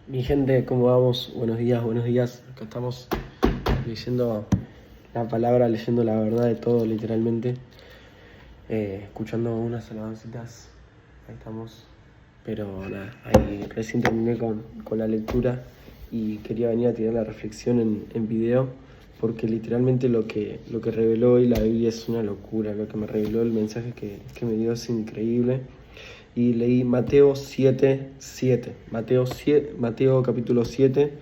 Mi gente, ¿cómo vamos? Buenos días, buenos días. Acá estamos leyendo la palabra, leyendo la verdad de todo, literalmente. Escuchando unas alabancitas. Ahí estamos. Pero nada, ahí recién terminé con la lectura y quería venir a tirar la reflexión en video, porque literalmente lo que reveló hoy la Biblia es una locura. Lo que me reveló, el mensaje que me dio es increíble. Y leí Mateo 7:7. Mateo capítulo 7,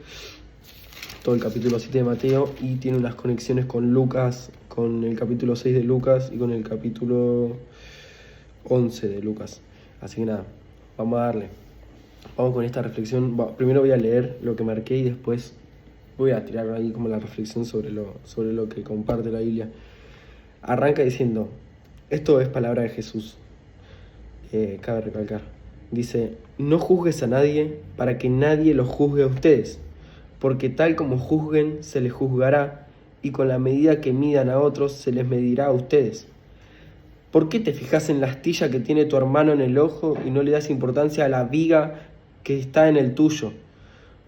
todo el capítulo 7 de Mateo, y tiene unas conexiones con Lucas, con el capítulo 6 de Lucas y con el capítulo 11 de Lucas. Así que nada, vamos a darle. Vamos con esta reflexión. Primero voy a leer lo que marqué y después voy a tirar ahí como la reflexión sobre lo que comparte la Biblia. Arranca diciendo, esto es palabra de Jesús. Cabe recalcar. Dice, no juzgues a nadie para que nadie los juzgue a ustedes, porque tal como juzguen se les juzgará, y con la medida que midan a otros se les medirá a ustedes. ¿Por qué te fijas en la astilla que tiene tu hermano en el ojo y no le das importancia a la viga que está en el tuyo?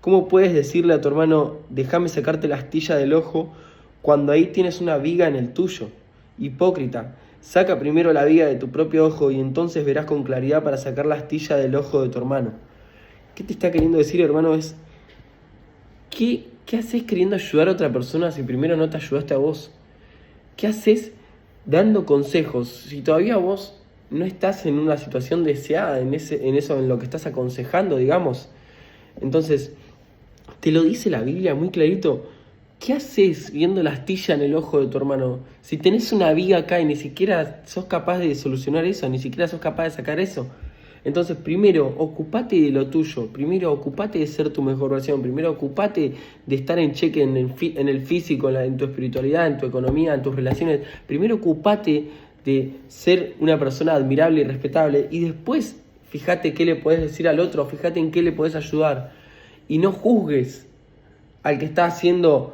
¿Cómo puedes decirle a tu hermano, déjame sacarte la astilla del ojo, cuando ahí tienes una viga en el tuyo? Hipócrita, saca primero la viga de tu propio ojo y entonces verás con claridad para sacar la astilla del ojo de tu hermano. ¿Qué te está queriendo decir, hermano? ¿Qué haces queriendo ayudar a otra persona si primero no te ayudaste a vos? ¿Qué haces dando consejos si todavía vos no estás en una situación deseada, en eso en lo que estás aconsejando, digamos? Entonces, te lo dice la Biblia muy clarito. ¿Qué haces viendo la astilla en el ojo de tu hermano? Si tenés una viga acá y ni siquiera sos capaz de solucionar eso, ni siquiera sos capaz de sacar eso. Entonces, primero, ocupate de lo tuyo. Primero, ocupate de ser tu mejor versión. Primero, ocupate de estar en cheque en el físico, en tu espiritualidad, en tu economía, en tus relaciones. Primero, ocupate de ser una persona admirable y respetable. Y después, fíjate qué le podés decir al otro. Fíjate en qué le podés ayudar. Y no juzgues al que está haciendo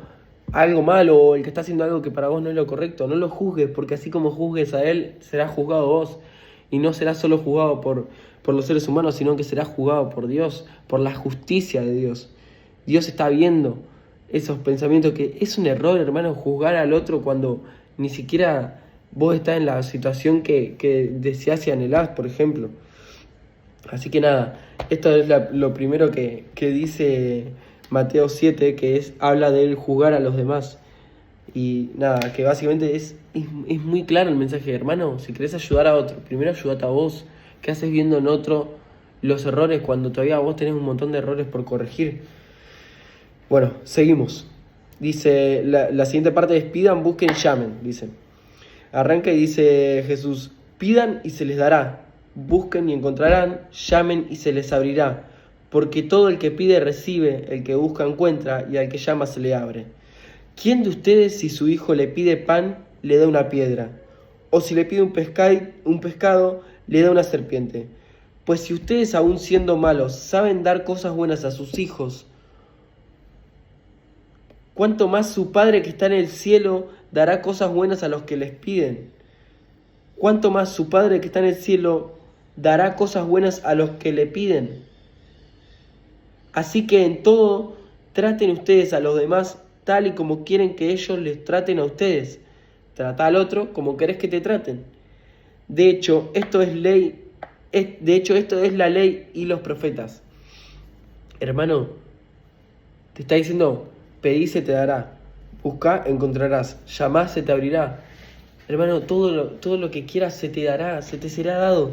algo malo o el que está haciendo algo que para vos no es lo correcto. No lo juzgues, porque así como juzgues a él, serás juzgado vos. Y no serás solo juzgado por los seres humanos, sino que serás juzgado por Dios, por la justicia de Dios. Dios está viendo esos pensamientos, que es un error, hermano, juzgar al otro cuando ni siquiera vos estás en la situación que deseás y anhelás, por ejemplo. Así que nada, esto es lo primero que dice Mateo 7, que habla de él juzgar a los demás. Y nada, que básicamente es muy claro el mensaje, hermano. Si querés ayudar a otro, primero ayudate a vos. ¿Qué haces viendo en otro los errores cuando todavía vos tenés un montón de errores por corregir? Bueno, seguimos. Dice, la siguiente parte es pidan, busquen, llamen, dice. Arranca y dice Jesús, pidan y se les dará, busquen y encontrarán, llamen y se les abrirá. Porque todo el que pide recibe, el que busca encuentra, y al que llama se le abre. ¿Quién de ustedes, si su hijo le pide pan, le da una piedra? O si le pide un pescado, le da una serpiente. Pues si ustedes, aun siendo malos, saben dar cosas buenas a sus hijos, ¿cuánto más su Padre que está en el cielo dará cosas buenas a los que les piden? ¿Cuánto más su Padre que está en el cielo dará cosas buenas a los que le piden? Así que en todo traten ustedes a los demás tal y como quieren que ellos les traten a ustedes. Trata al otro como querés que te traten. De hecho, esto es la ley y los profetas. Hermano, te está diciendo, pedí se te dará, busca encontrarás, llamá se te abrirá. Hermano, todo lo que quieras se te dará, se te será dado.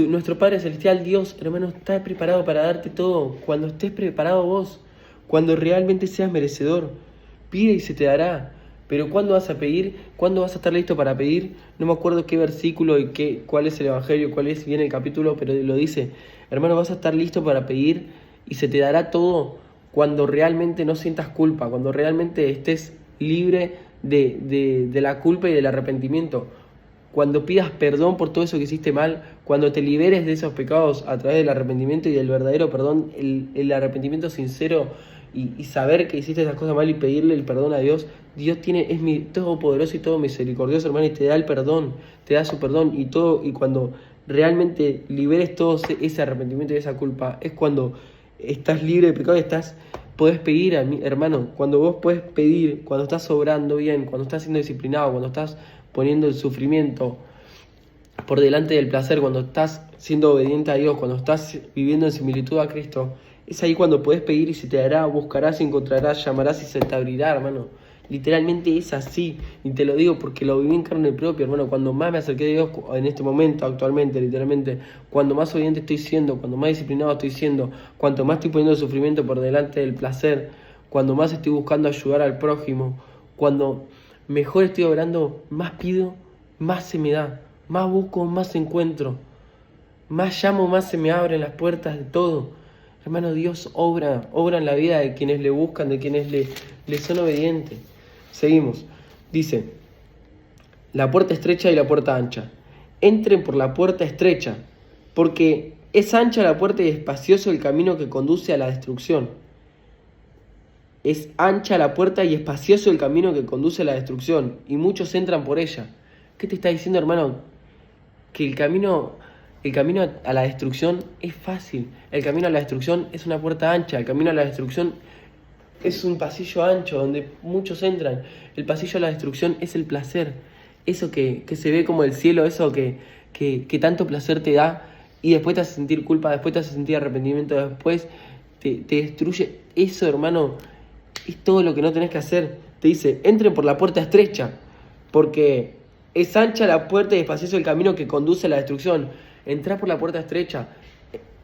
Nuestro Padre Celestial, Dios, hermano, está preparado para darte todo. Cuando estés preparado vos, cuando realmente seas merecedor, pide y se te dará. Pero ¿cuándo vas a pedir? ¿Cuándo vas a estar listo para pedir? No me acuerdo qué versículo y cuál es el evangelio, cuál es bien el capítulo, pero lo dice. Hermano, vas a estar listo para pedir y se te dará todo cuando realmente no sientas culpa, cuando realmente estés libre de la culpa y del arrepentimiento. Cuando pidas perdón por todo eso que hiciste mal, cuando te liberes de esos pecados a través del arrepentimiento y del verdadero perdón, el arrepentimiento sincero y saber que hiciste esas cosas mal y pedirle el perdón a Dios. Dios es todopoderoso y todo misericordioso, hermano, y te da el perdón, te da su perdón y cuando realmente liberes todo ese arrepentimiento y esa culpa, es cuando estás libre de pecado y podés pedir, hermano, cuando vos podés pedir, cuando estás obrando bien, cuando estás siendo disciplinado, cuando estás poniendo el sufrimiento por delante del placer, cuando estás siendo obediente a Dios, cuando estás viviendo en similitud a Cristo, es ahí cuando podés pedir y se te dará, buscarás y encontrarás, llamarás y se te abrirá, hermano. Literalmente es así, y te lo digo porque lo viví en carne propia, hermano. Cuando más me acerqué a Dios en este momento, actualmente, literalmente, cuando más obediente estoy siendo, cuando más disciplinado estoy siendo, cuanto más estoy poniendo el sufrimiento por delante del placer, cuando más estoy buscando ayudar al prójimo, cuando mejor estoy obrando, más pido, más se me da, más busco, más encuentro, más llamo, más se me abren las puertas de todo. Hermano, Dios obra en la vida de quienes le buscan, de quienes le son obedientes. Seguimos. Dice, la puerta estrecha y la puerta ancha. Entren por la puerta estrecha, porque es ancha la puerta y espacioso el camino que conduce a la destrucción. Es ancha la puerta y espacioso el camino que conduce a la destrucción, y muchos entran por ella. ¿Qué te está diciendo, hermano? Que el camino a la destrucción es fácil. El camino a la destrucción es una puerta ancha. El camino a la destrucción es un pasillo ancho donde muchos entran. El pasillo a la destrucción es el placer. Eso que se ve como el cielo, eso que tanto placer te da y después te hace sentir culpa, después te hace sentir arrepentimiento, después te destruye. Eso, hermano, es todo lo que no tenés que hacer. Te dice, entren por la puerta estrecha, porque es ancha la puerta y espacioso el camino que conduce a la destrucción. Entrá por la puerta estrecha,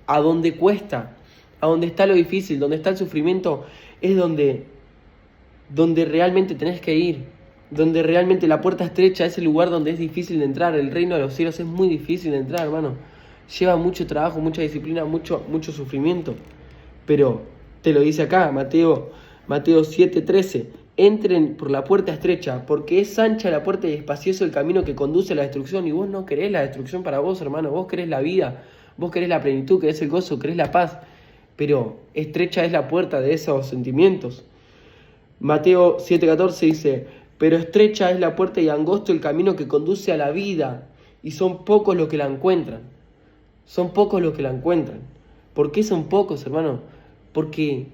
a donde cuesta, a donde está lo difícil, donde está el sufrimiento, es donde realmente tenés que ir, donde realmente la puerta estrecha es el lugar donde es difícil de entrar. El reino de los cielos es muy difícil de entrar, hermano. Lleva mucho trabajo, mucha disciplina, mucho sufrimiento. Pero te lo dice acá, Mateo 7:13. Entren por la puerta estrecha, porque es ancha la puerta y espacioso el camino que conduce a la destrucción. Y vos no querés la destrucción para vos, hermano. Vos querés la vida, vos querés la plenitud, querés el gozo, querés la paz. Pero estrecha es la puerta de esos sentimientos. Mateo 7:14 dice, pero estrecha es la puerta y angosto el camino que conduce a la vida, y son pocos los que la encuentran. Son pocos los que la encuentran. ¿Por qué son pocos, hermano? Porque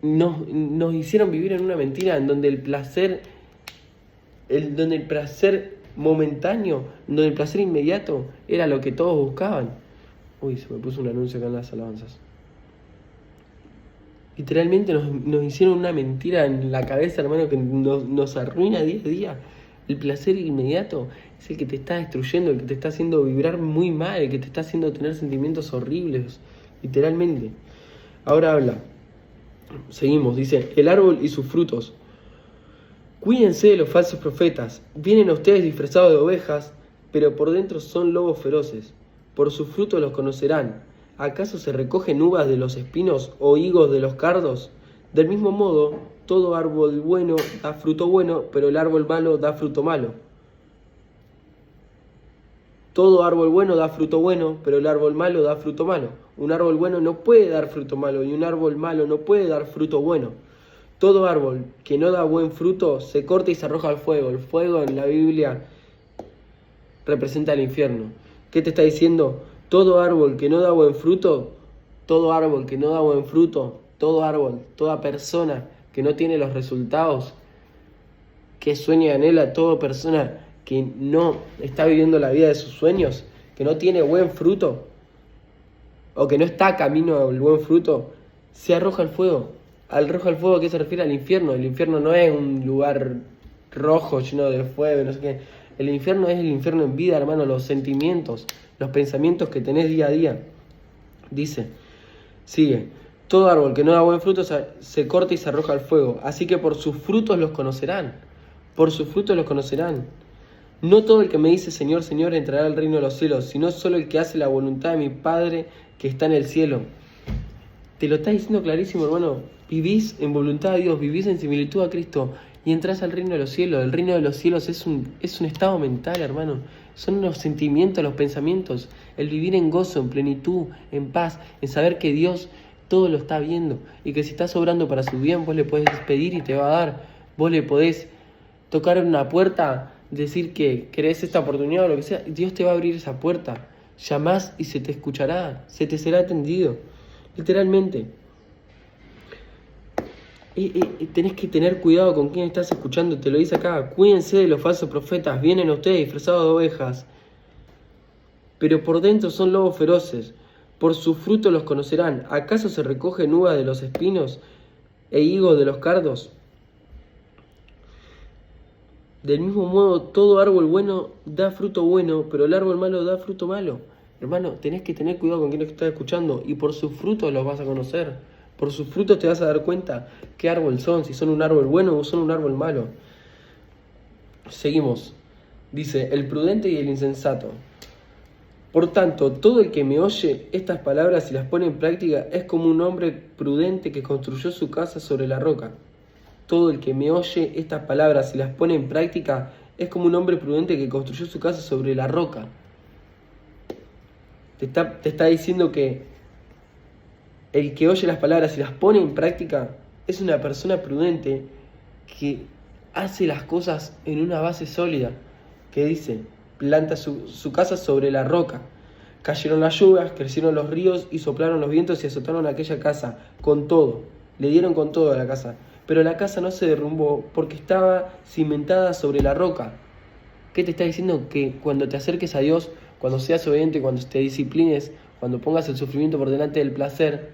nos hicieron vivir en una mentira en donde el placer momentáneo, donde el placer inmediato era lo que todos buscaban. Uy, se me puso un anuncio acá en las alabanzas. Literalmente nos hicieron una mentira en la cabeza, hermano, que nos arruina día a día. El placer inmediato es el que te está destruyendo, el que te está haciendo vibrar muy mal, el que te está haciendo tener sentimientos horribles, literalmente. Ahora habla. Seguimos, dice, el árbol y sus frutos. Cuídense de los falsos profetas. Vienen a ustedes disfrazados de ovejas, pero por dentro son lobos feroces. Por sus frutos los conocerán. ¿Acaso se recogen uvas de los espinos o higos de los cardos? Del mismo modo, todo árbol bueno da fruto bueno, pero el árbol malo da fruto malo. Todo árbol bueno da fruto bueno, pero el árbol malo da fruto malo. Un árbol bueno no puede dar fruto malo, y un árbol malo no puede dar fruto bueno. Todo árbol que no da buen fruto se corta y se arroja al fuego. El fuego en la Biblia representa el infierno. ¿Qué te está diciendo? Todo árbol que no da buen fruto, todo árbol que no da buen fruto, todo árbol, toda persona que no tiene los resultados que sueña en él, a toda persona que no está viviendo la vida de sus sueños, que no tiene buen fruto, o que no está camino al buen fruto, se arroja al fuego. Arroja al fuego, ¿a qué se refiere? Al infierno. El infierno no es un lugar rojo lleno de fuego, no sé qué. El infierno es el infierno en vida, hermano, los sentimientos, los pensamientos que tenés día a día. Dice, sigue, todo árbol que no da buen fruto se corta y se arroja al fuego, así que por sus frutos los conocerán. Por sus frutos los conocerán. No todo el que me dice Señor, Señor entrará al reino de los cielos, sino solo el que hace la voluntad de mi Padre que está en el cielo. Te lo está diciendo clarísimo, hermano. Vivís en voluntad de Dios, vivís en similitud a Cristo y entrás al reino de los cielos. El reino de los cielos es un estado mental, hermano. Son los sentimientos, los pensamientos, el vivir en gozo, en plenitud, en paz, en saber que Dios todo lo está viendo y que si estás obrando para su bien, vos le podés pedir y te va a dar. Vos le podés tocar una puerta decir que querés esta oportunidad o lo que sea, Dios te va a abrir esa puerta. Llamás y se te escuchará, se te será atendido. Literalmente. Tenés que tener cuidado con quién estás escuchando, te lo dice acá. Cuídense de los falsos profetas, vienen a ustedes disfrazados de ovejas, pero por dentro son lobos feroces. Por sus frutos los conocerán. ¿Acaso se recogen uvas de los espinos e higos de los cardos? Del mismo modo, todo árbol bueno da fruto bueno, pero el árbol malo da fruto malo. Hermano, tenés que tener cuidado con quién estás escuchando y por sus frutos los vas a conocer. Por sus frutos te vas a dar cuenta qué árbol son, si son un árbol bueno o son un árbol malo. Seguimos. Dice, el prudente y el insensato. Por tanto, todo el que me oye estas palabras y las pone en práctica es como un hombre prudente que construyó su casa sobre la roca. Todo el que me oye estas palabras y las pone en práctica es como un hombre prudente que construyó su casa sobre la roca. Te está diciendo que el que oye las palabras y las pone en práctica es una persona prudente que hace las cosas en una base sólida. Que dice, planta su casa sobre la roca. Cayeron las lluvias, crecieron los ríos y soplaron los vientos y azotaron aquella casa con todo. Le dieron con todo a la casa. Pero la casa no se derrumbó porque estaba cimentada sobre la roca. ¿Qué te está diciendo? Que cuando te acerques a Dios, cuando seas obediente, cuando te disciplines, cuando pongas el sufrimiento por delante del placer,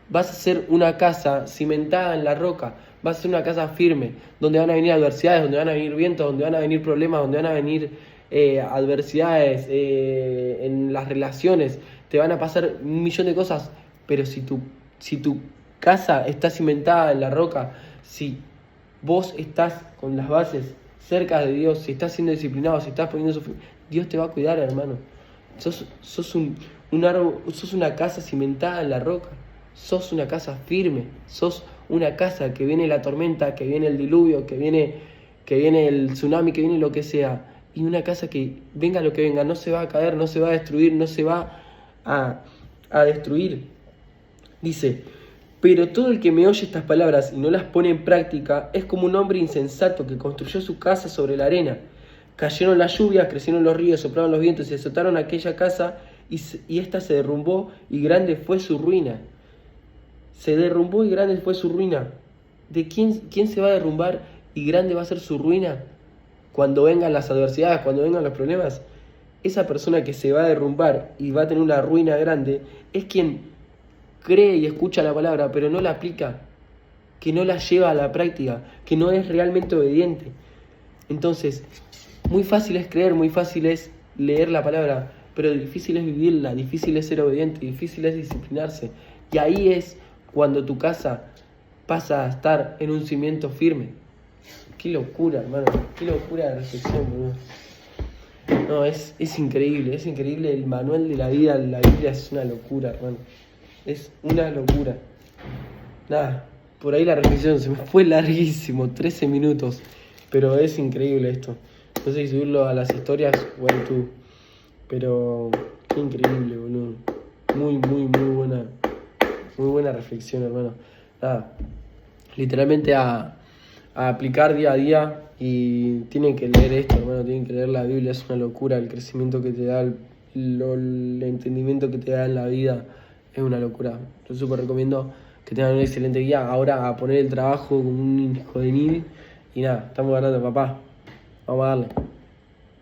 vas a ser una casa cimentada en la roca. Vas a ser una casa firme, donde van a venir adversidades, donde van a venir vientos, donde van a venir problemas, donde van a venir adversidades en las relaciones. Te van a pasar un millón de cosas, pero si tu casa está cimentada en la roca, si vos estás con las bases cerca de Dios, si estás siendo disciplinado, si estás poniendo Dios te va a cuidar, hermano. Sos un árbol, sos una casa cimentada en la roca. Sos una casa firme, sos una casa que viene la tormenta, que viene el diluvio, que viene el tsunami, que viene lo que sea. Y una casa que venga lo que venga, no se va a caer, no se va a destruir, no se va a destruir. Dice, pero todo el que me oye estas palabras y no las pone en práctica es como un hombre insensato que construyó su casa sobre la arena. Cayeron las lluvias, crecieron los ríos, soplaron los vientos y azotaron aquella casa y ésta se derrumbó y grande fue su ruina. Se derrumbó y grande fue su ruina. ¿De quién se va a derrumbar y grande va a ser su ruina? Cuando vengan las adversidades, cuando vengan los problemas, esa persona que se va a derrumbar y va a tener una ruina grande es quien cree y escucha la palabra, pero no la aplica, que no la lleva a la práctica, que no es realmente obediente. Entonces, muy fácil es creer, muy fácil es leer la palabra, pero difícil es vivirla, difícil es ser obediente, difícil es disciplinarse. Y ahí es cuando tu casa pasa a estar en un cimiento firme. Qué locura, hermano, qué locura de reflexión, bro. No, es increíble, el manual de la vida, la Biblia es una locura, hermano. Es una locura. Nada, por ahí la reflexión se me fue larguísimo, 13 minutos, pero es increíble esto. No sé si subirlo a las historias o a YouTube, pero qué increíble, boludo. Muy buena reflexión, hermano. Nada, literalmente a aplicar día a día y tienen que leer esto, hermano, tienen que leer la Biblia, es una locura, el crecimiento que te da, el entendimiento que te da en la vida, es una locura. Yo súper recomiendo que tengan un excelente día. Ahora a poner el trabajo como un hijo de Nil y nada, estamos ganando, papá, vamos a darle.